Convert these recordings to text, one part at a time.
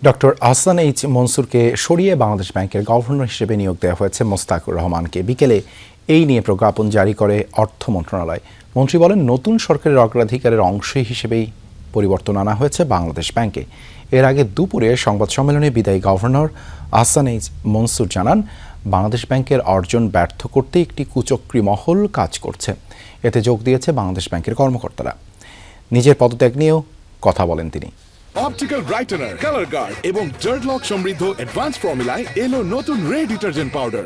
Doctor Ahsan H মনসুরকে সরিয়ে বাংলাদেশ ব্যাংকের governor হিসেবে নিয়োগ দেওয়া হয়েছে মোস্তাকুর রহমানকে। বিকেলে এই নিয়ে প্রজ্ঞাপন জারি করে অর্থ মন্ত্রণালয়। মন্ত্রী বলেন, নতুন সরকারের অগ্রাধিকারের অংশ হিসেবেই পরিবর্তন আনা হয়েছে বাংলাদেশ ব্যাংকে। এর আগে দুপুরে সংবাদ সম্মেলনে বিদায়ী গভর্নর আহসান এইচ মনসুর জানান, বাংলাদেশ ব্যাংকের অর্জন ব্যর্থ করতে একটি কুচক্রী মহল কাজ করছে। এতে যোগ দিয়েছে বাংলাদেশ ব্যাংকের কর্মকর্তারা। নিজের পদত্যাগ নিয়েও কথা বলেন তিনি। অপটিক্যাল ব্রাইটেনার, কালার গার্ড এবং ডার্ট লক সমৃদ্ধ অ্যাডভান্স ফর্মুলায় এলো নতুন রে ডিটারজেন্ট পাউডার।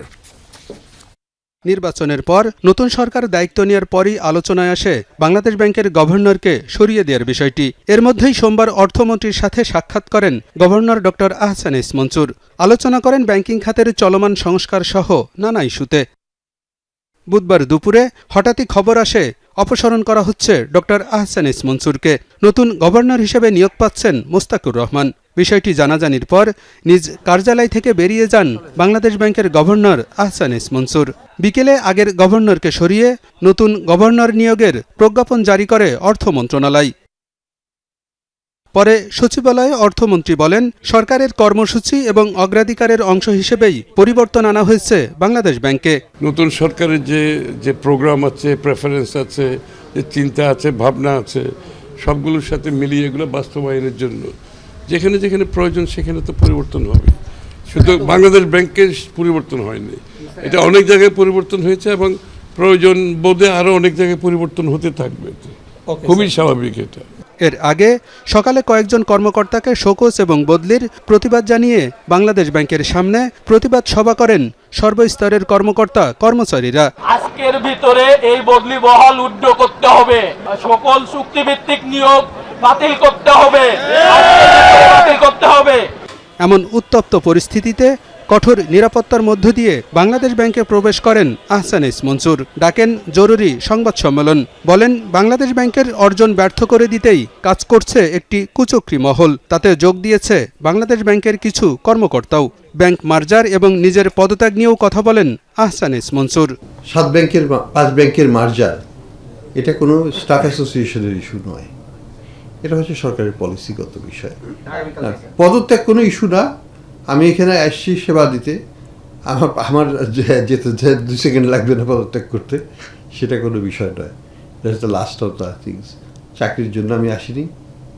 নির্বাচনের পর নতুন সরকার দায়িত্ব নেওয়ার পরই আলোচনায় আসে বাংলাদেশ ব্যাংকের গভর্নরকে সরিয়ে দেওয়ার বিষয়টি। এর মধ্যেই সোমবার অর্থমন্ত্রীর সাথে সাক্ষাৎ করেন governor doctor Ahsan H Mansur. আলোচনা করেন ব্যাংকিং খাতের চলমান সংস্কার সহ নানা ইস্যুতে। বুধবার দুপুরে হঠাৎই খবর আসে অপসারণ করা হচ্ছে ডক্টর আহসান এইচ মনসুরকে। নতুন গভর্নর হিসেবে নিয়োগ পাচ্ছেন মোস্তাকুর রহমান। বিষয়টি জানাজানির পর নিজ কার্যালয় থেকে বেরিয়ে যান বাংলাদেশ ব্যাংকের গভর্নর আহসান এইচ মনসুর। বিকেলে আগের গভর্নরকে সরিয়ে নতুন গভর্নর নিয়োগের প্রজ্ঞাপন জারি করে অর্থ মন্ত্রণালয়। পরে সচিবালয়ে অর্থমন্ত্রী বলেন, সরকারের কর্মসূচি এবং অগ্রাধিকারের অংশ হিসেবেই পরিবর্তন আনা হয়েছে বাংলাদেশ ব্যাংকে। নতুন সরকারের যে প্রোগ্রাম আছে, প্রেফারেন্স আছে, যে চিন্তা আছে, ভাবনা আছে, সবগুলোর সাথে মিলিয়ে এগুলো বাস্তবায়নের জন্য যেখানে যেখানে প্রয়োজন সেখানে তো পরিবর্তন হবে। শুধু বাংলাদেশ ব্যাংকের পরিবর্তন হয়নি, এটা অনেক জায়গায় পরিবর্তন হয়েছে এবং প্রয়োজন বোধে আরও অনেক জায়গায় পরিবর্তন হতে থাকবে। খুবই স্বাভাবিক এটা। এর আগে সকালে কয়েকজন কর্মকর্তাকে শোকজ এবং বদলির প্রতিবাদ জানিয়ে বাংলাদেশ ব্যাংকের সামনে প্রতিবাদ সভা করেন সর্বস্তরের কর্মকর্তা কর্মচারীরা। আজকের ভিতরে এই বদলি বহাল উড্ড করতে হবে, সকল চুক্তিভিত্তিক নিয়োগ বাতিল করতে হবে, বাতিল করতে হবে। এমন উত্তপ্ত পরিস্থিতিতে কঠোর নিরাপত্তার মধ্য দিয়ে বাংলাদেশ ব্যাংকে প্রবেশ করেন আহসান এইচ মনসুর। ডাকেন জরুরি সংবাদ সম্মেলন। বলেন, বাংলাদেশ ব্যাংকের অর্জন ব্যর্থ করে দিতেই কাজ করছে একটি কুচক্রী মহল। তাতে যোগ দিয়েছে বাংলাদেশ ব্যাংকের কিছু কর্মকর্তাও। ব্যাংক মার্জার এবং নিজের পদত্যাগ নিয়েও কথা বলেন আহসান এইচ মনসুর। 5 ব্যাংকের মার্জার এটা কোনো স্টাফ অ্যাসোসিয়েশনের ইস্যু নয়, এটা হচ্ছে সরকারের পলিসিগত বিষয়। পদত্যাগ কোনো ইস্যু না। আমি এখানে আসছি সেবা দিতে, আমার যেতে 2 সেকেন্ড লাগবে না পদত্যাগ করতে, সেটা কোনো বিষয় নয়। That's the last of the things. চাকরির জন্য আমি আসিনি,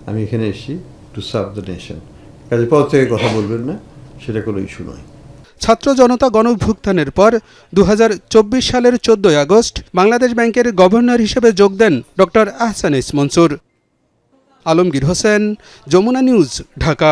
আমি এখানে এসেছি টু সার্ভ দ্য নেশন। কাজে পদত্যাগের কথা বলবেন না, সেটা কোনো ইস্যু নয়। ছাত্র জনতা গণঅভ্যুত্থানের পর 2024 সালের 14 আগস্ট বাংলাদেশ ব্যাংকের গভর্নর হিসেবে যোগ দেন doctor Ahsan H Mansur. Alamgir Hossain, Jamuna news, Dhaka.